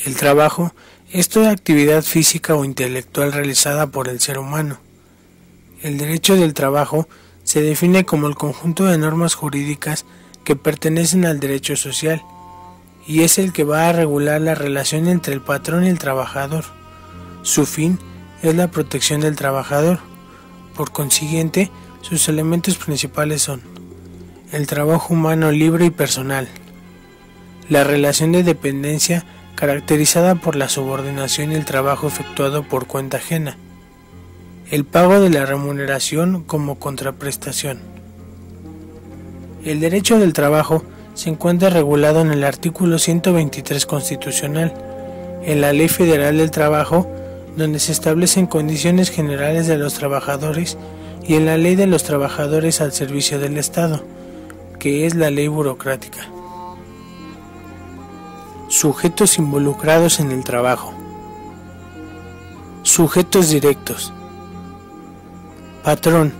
El trabajo es toda actividad física o intelectual realizada por el ser humano. El derecho del trabajo se define como el conjunto de normas jurídicas que pertenecen al derecho social, y es el que va a regular la relación entre el patrón y el trabajador. Su fin es la protección del trabajador. Por consiguiente, sus elementos principales son el trabajo humano libre y personal, la relación de dependencia caracterizada por la subordinación y el trabajo efectuado por cuenta ajena, el pago de la remuneración como contraprestación. El derecho del trabajo se encuentra regulado en el artículo 123 constitucional, en la Ley Federal del Trabajo, donde se establecen condiciones generales de los trabajadores, y en la Ley de los Trabajadores al Servicio del Estado, que es la ley burocrática. Sujetos involucrados en el trabajo. Sujetos directos. Patrón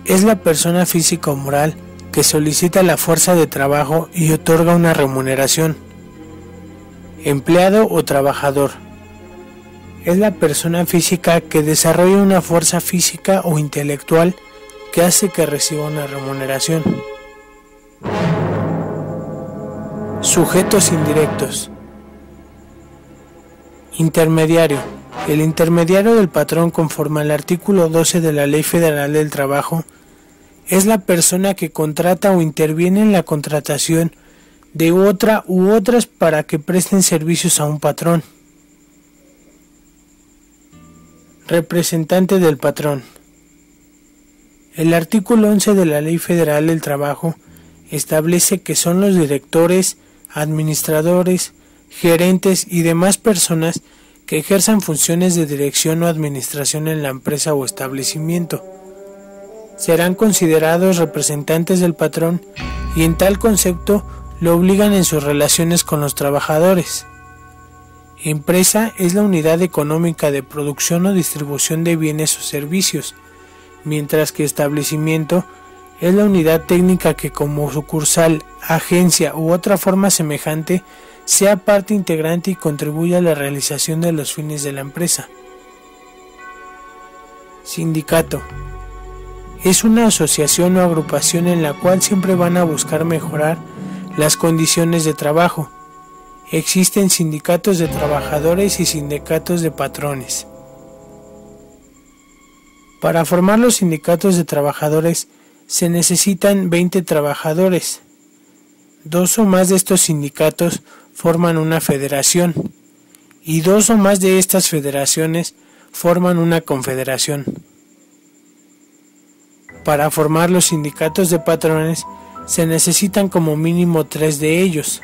es la persona física o moral que solicita la fuerza de trabajo y otorga una remuneración. Empleado o trabajador es la persona física que desarrolla una fuerza física o intelectual que hace que reciba una remuneración. Sujetos indirectos. Intermediario. El intermediario del patrón, conforme al artículo 12 de la Ley Federal del Trabajo, es la persona que contrata o interviene en la contratación de otra u otras para que presten servicios a un patrón. Representante del patrón. El artículo 11 de la Ley Federal del Trabajo establece que son los directores, administradores, gerentes y demás personas que ejerzan funciones de dirección o administración en la empresa o establecimiento. Serán considerados representantes del patrón y en tal concepto lo obligan en sus relaciones con los trabajadores. Empresa es la unidad económica de producción o distribución de bienes o servicios, mientras que establecimiento es la unidad técnica que como sucursal, agencia u otra forma semejante sea parte integrante y contribuya a la realización de los fines de la empresa. Sindicato es una asociación o agrupación en la cual siempre van a buscar mejorar las condiciones de trabajo. Existen sindicatos de trabajadores y sindicatos de patrones. Para formar los sindicatos de trabajadores se necesitan 20 trabajadores. 2 o más de estos sindicatos forman una federación y 2 o más de estas federaciones forman una confederación. Para formar los sindicatos de patrones se necesitan como mínimo 3 de ellos.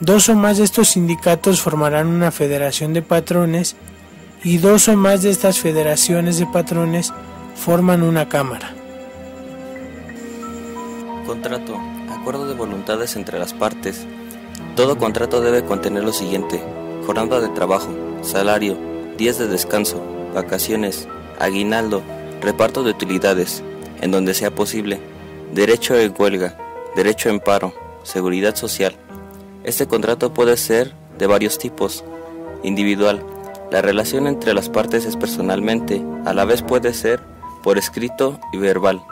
2 o más de estos sindicatos formarán una federación de patrones y 2 o más de estas federaciones de patrones forman una cámara. Contrato, acuerdo de voluntades entre las partes. Todo contrato debe contener lo siguiente: jornada de trabajo, salario, días de descanso, vacaciones, aguinaldo, reparto de utilidades, en donde sea posible, derecho en huelga, derecho en paro, seguridad social. Este contrato puede ser de varios tipos. Individual. La relación entre las partes es personalmente, a la vez puede ser por escrito y verbal.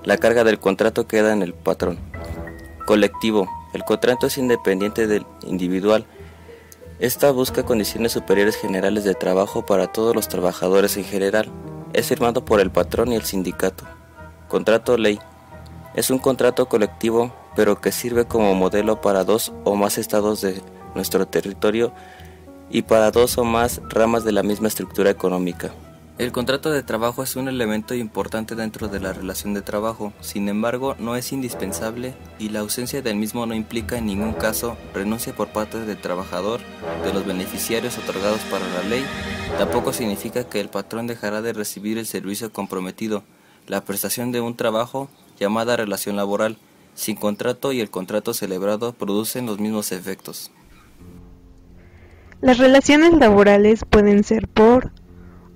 La carga del contrato queda en el patrón. Colectivo. El contrato es independiente del individual. Esta busca condiciones superiores generales de trabajo para todos los trabajadores en general. Es firmado por el patrón y el sindicato. Contrato ley. Es un contrato colectivo, pero que sirve como modelo para 2 o más estados de nuestro territorio y para 2 o más ramas de la misma estructura económica. El contrato de trabajo es un elemento importante dentro de la relación de trabajo, sin embargo no es indispensable y la ausencia del mismo no implica en ningún caso renuncia por parte del trabajador de los beneficiarios otorgados para la ley. Tampoco significa que el patrón dejará de recibir el servicio comprometido, la prestación de un trabajo llamada relación laboral, sin contrato y el contrato celebrado producen los mismos efectos. Las relaciones laborales pueden ser por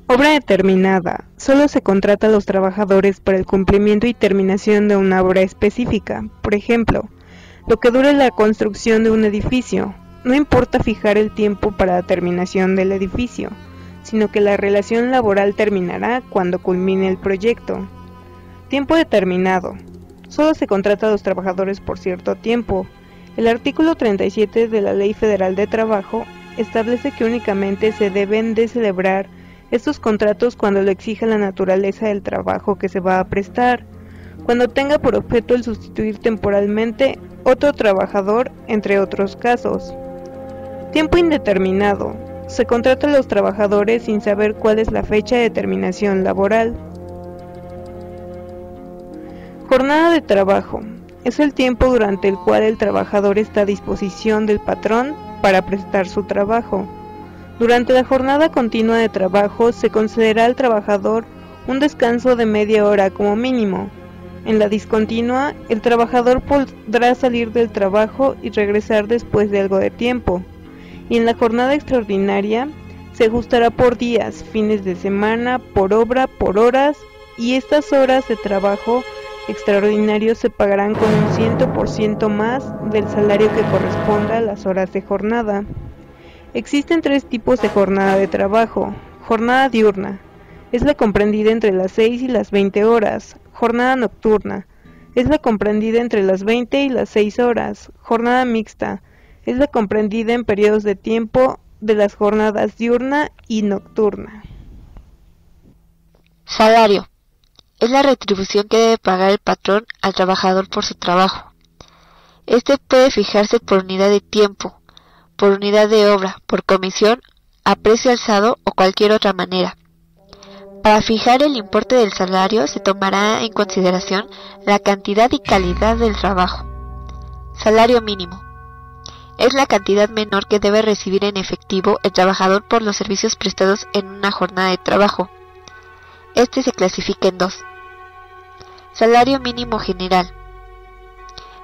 obra determinada. Solo se contrata a los trabajadores para el cumplimiento y terminación de una obra específica. Por ejemplo, lo que dure la construcción de un edificio. no importa fijar el tiempo para la terminación del edificio, sino que la relación laboral terminará cuando culmine el proyecto. Tiempo determinado. Solo se contrata a los trabajadores por cierto tiempo. El artículo 37 de la Ley Federal de Trabajo establece que únicamente se deben de celebrar estos contratos cuando lo exija la naturaleza del trabajo que se va a prestar, cuando tenga por objeto el sustituir temporalmente otro trabajador, entre otros casos. Tiempo indeterminado. Se contrata a los trabajadores sin saber cuál es la fecha de terminación laboral. Jornada de trabajo. Es el tiempo durante el cual el trabajador está a disposición del patrón para prestar su trabajo. Durante la jornada continua de trabajo se concederá al trabajador un descanso de media hora como mínimo. En la discontinua, el trabajador podrá salir del trabajo y regresar después de algo de tiempo. Y en la jornada extraordinaria, se ajustará por días, fines de semana, por obra, por horas, y estas horas de trabajo extraordinario se pagarán con un 100% más del salario que corresponda a las horas de jornada. Existen 3 tipos de jornada de trabajo. Jornada diurna. Es la comprendida entre las 6 y las 20 horas. Jornada nocturna. Es la comprendida entre las 20 y las 6 horas. Jornada mixta. Es la comprendida en periodos de tiempo de las jornadas diurna y nocturna. Salario. Es la retribución que debe pagar el patrón al trabajador por su trabajo. Este puede fijarse por unidad de tiempo, por unidad de obra, por comisión, a precio alzado o cualquier otra manera. Para fijar el importe del salario se tomará en consideración la cantidad y calidad del trabajo. Salario mínimo. Es la cantidad menor que debe recibir en efectivo el trabajador por los servicios prestados en una jornada de trabajo. Este se clasifica en 2. Salario mínimo general.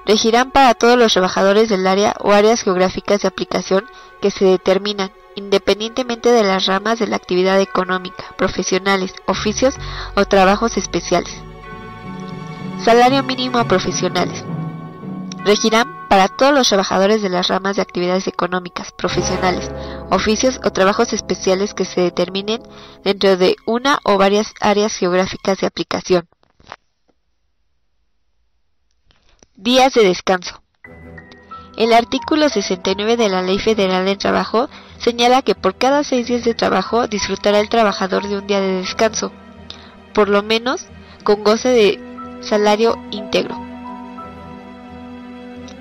Regirán para todos los trabajadores del área o áreas geográficas de aplicación que se determinan, independientemente de las ramas de la actividad económica, profesionales, oficios o trabajos especiales. Salario mínimo a profesionales. Regirán para todos los trabajadores de las ramas de actividades económicas, profesionales, oficios o trabajos especiales que se determinen dentro de una o varias áreas geográficas de aplicación. Días de descanso. El artículo 69 de la Ley Federal del Trabajo señala que por cada 6 días de trabajo disfrutará el trabajador de un día de descanso, por lo menos con goce de salario íntegro.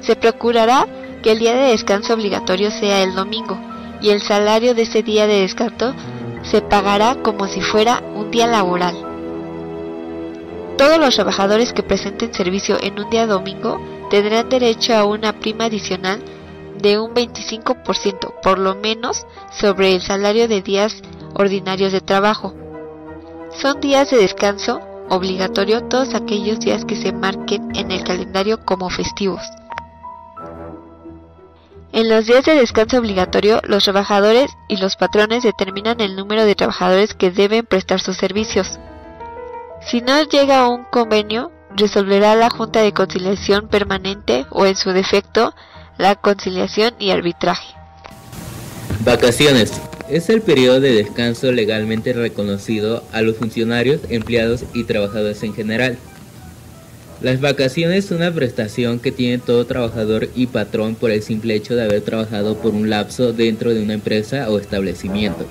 Se procurará que el día de descanso obligatorio sea el domingo, y el salario de ese día de descanso se pagará como si fuera un día laboral. Todos los trabajadores que presenten servicio en un día domingo tendrán derecho a una prima adicional de un 25%, por lo menos, sobre el salario de días ordinarios de trabajo. Son días de descanso obligatorio todos aquellos días que se marquen en el calendario como festivos. En los días de descanso obligatorio, los trabajadores y los patrones determinan el número de trabajadores que deben prestar sus servicios. Si no llega a un convenio, resolverá la Junta de Conciliación Permanente o, en su defecto, la conciliación y arbitraje. Vacaciones. Es el periodo de descanso legalmente reconocido a los funcionarios, empleados y trabajadores en general. Las vacaciones son una prestación que tiene todo trabajador y patrón por el simple hecho de haber trabajado por un lapso dentro de una empresa o establecimiento.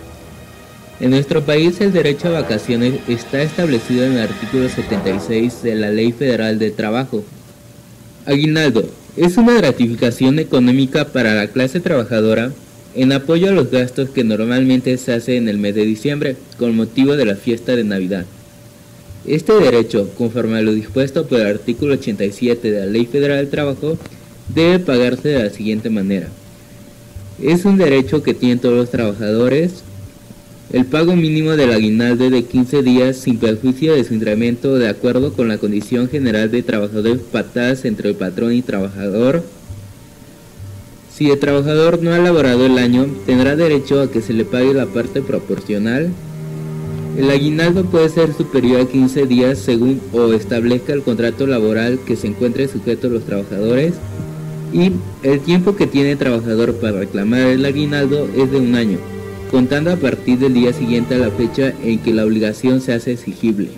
En nuestro país el derecho a vacaciones está establecido en el artículo 76 de la Ley Federal del Trabajo. Aguinaldo es una gratificación económica para la clase trabajadora en apoyo a los gastos que normalmente se hacen en el mes de diciembre con motivo de la fiesta de Navidad. Este derecho, conforme a lo dispuesto por el artículo 87 de la Ley Federal del Trabajo, debe pagarse de la siguiente manera. Es un derecho que tienen todos los trabajadores. El pago mínimo del aguinaldo de 15 días sin perjuicio de su incremento de acuerdo con la condición general de trabajadores pactadas entre el patrón y trabajador. Si el trabajador no ha laborado el año, tendrá derecho a que se le pague la parte proporcional. El aguinaldo puede ser superior a 15 días según o establezca el contrato laboral que se encuentre sujeto a los trabajadores. y el tiempo que tiene el trabajador para reclamar el aguinaldo es de 1 año, contando a partir del día siguiente a la fecha en que la obligación se hace exigible.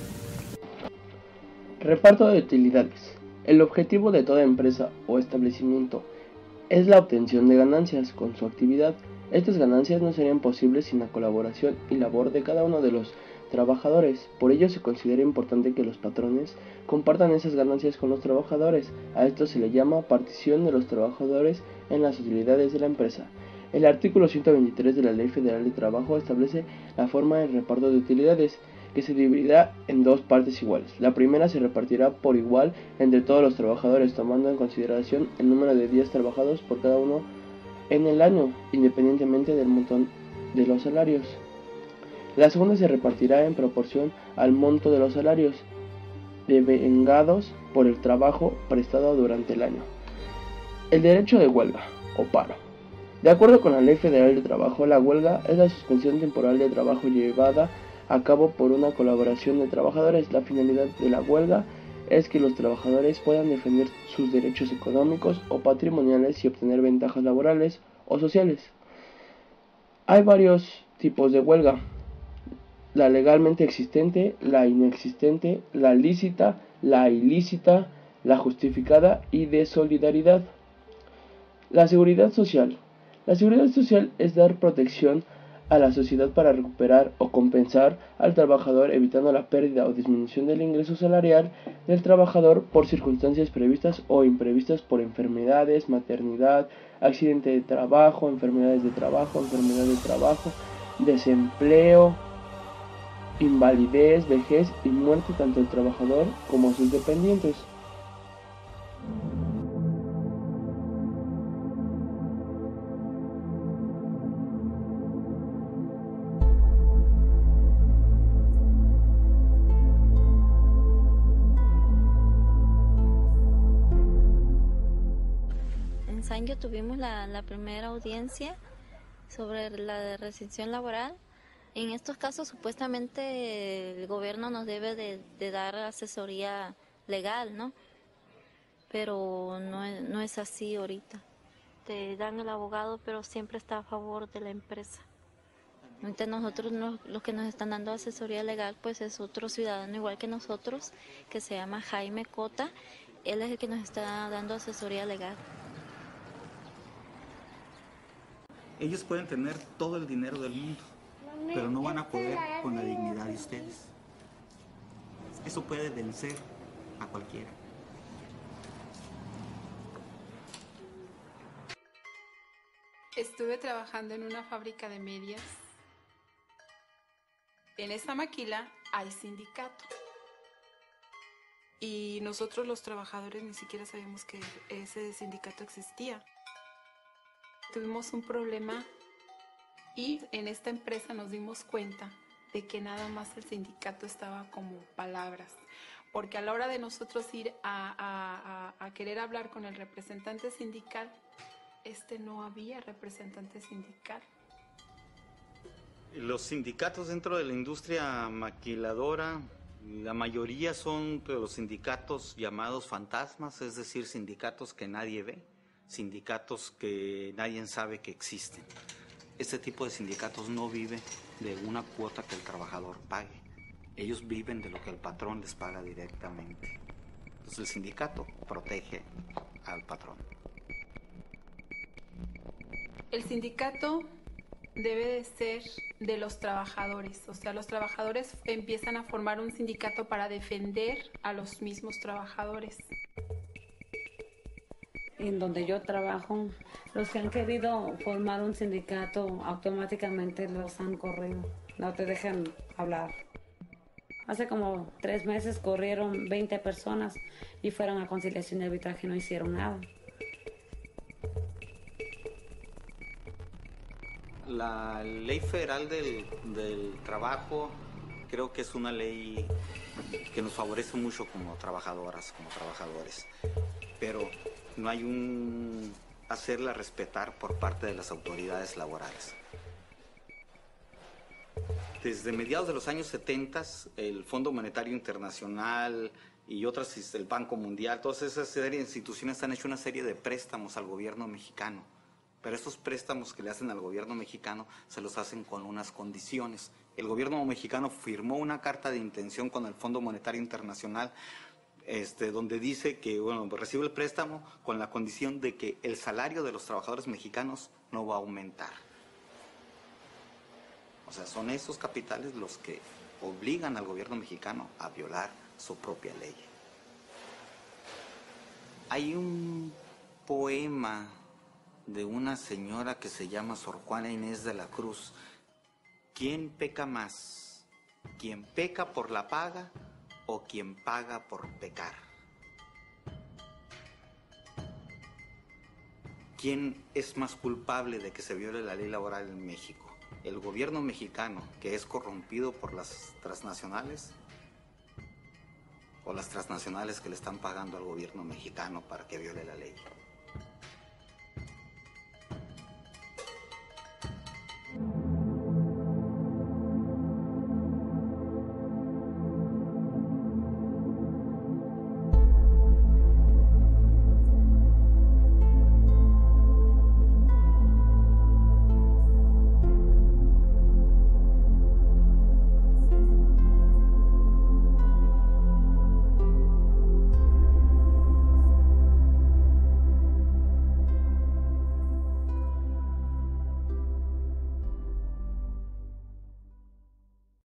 Reparto de utilidades. El objetivo de toda empresa o establecimiento es la obtención de ganancias con su actividad. Estas ganancias no serían posibles sin la colaboración y labor de cada uno de los trabajadores. Por ello se considera importante que los patrones compartan esas ganancias con los trabajadores. A esto se le llama partición de los trabajadores en las utilidades de la empresa. El artículo 123 de la Ley Federal de Trabajo establece la forma de reparto de utilidades, que se dividirá en 2 partes iguales. La primera se repartirá por igual entre todos los trabajadores, tomando en consideración el número de días trabajados por cada uno en el año, independientemente del monto de los salarios. La segunda se repartirá en proporción al monto de los salarios devengados por el trabajo prestado durante el año. El derecho de huelga o paro. De acuerdo con la Ley Federal de Trabajo, la huelga es la suspensión temporal de trabajo llevada a cabo por una colaboración de trabajadores. La finalidad de la huelga es que los trabajadores puedan defender sus derechos económicos o patrimoniales y obtener ventajas laborales o sociales. Hay varios tipos de huelga: la legalmente existente, la inexistente, la lícita, la ilícita, la justificada y de solidaridad. La seguridad social. La seguridad social es dar protección a la sociedad para recuperar o compensar al trabajador, evitando la pérdida o disminución del ingreso salarial del trabajador por circunstancias previstas o imprevistas, por enfermedades, maternidad, accidente de trabajo, enfermedad de trabajo, desempleo, invalidez, vejez y muerte tanto del trabajador como sus dependientes. En Sanyo tuvimos la primera audiencia sobre la rescisión laboral. En estos casos supuestamente el gobierno nos debe de dar asesoría legal, ¿no? Pero no es así ahorita. Te dan el abogado, pero siempre está a favor de la empresa. Ahorita nosotros, los que nos están dando asesoría legal, pues es otro ciudadano igual que nosotros, que se llama Jaime Cota. Él es el que nos está dando asesoría legal. Ellos pueden tener todo el dinero del mundo, pero no van a poder con la dignidad de ustedes. Eso puede vencer a cualquiera. Estuve trabajando en una fábrica de medias. En esa maquila hay sindicato. Y nosotros los trabajadores ni siquiera sabíamos que ese sindicato existía. Tuvimos un problema y en esta empresa nos dimos cuenta de que nada más el sindicato estaba como palabras, porque a la hora de nosotros ir a querer hablar con el representante sindical, no había representante sindical. Los sindicatos dentro de la industria maquiladora, la mayoría son de los sindicatos llamados fantasmas, es decir, sindicatos que nadie ve, sindicatos que nadie sabe que existen. Este tipo de sindicatos no vive de una cuota que el trabajador pague. Ellos viven de lo que el patrón les paga directamente. Entonces el sindicato protege al patrón. El sindicato debe de ser de los trabajadores, o sea, los trabajadores empiezan a formar un sindicato para defender a los mismos trabajadores. En donde yo trabajo, los que han querido formar un sindicato automáticamente los han corrido, no te dejan hablar. Hace como 3 meses corrieron 20 personas y fueron a conciliación y arbitraje y no hicieron nada. La ley federal del trabajo creo que es una ley que nos favorece mucho como trabajadoras, como trabajadores, pero no hay un hacerla respetar por parte de las autoridades laborales. Desde mediados de los años 70, el Fondo Monetario Internacional, y otras, el Banco Mundial, todas esas serie de instituciones han hecho una serie de préstamos al gobierno mexicano. Pero estos préstamos que le hacen al gobierno mexicano se los hacen con unas condiciones. El gobierno mexicano firmó una carta de intención con el Fondo Monetario Internacional, donde dice que recibe el préstamo con la condición de que el salario de los trabajadores mexicanos no va a aumentar. O sea, son esos capitales los que obligan al gobierno mexicano a violar su propia ley. Hay un poema de una señora que se llama Sor Juana Inés de la Cruz. ¿Quién peca más? ¿Quién peca por la paga o quien paga por pecar? ¿Quién es más culpable de que se viole la ley laboral en México? ¿El gobierno mexicano, que es corrompido por las transnacionales? ¿O las transnacionales que le están pagando al gobierno mexicano para que viole la ley?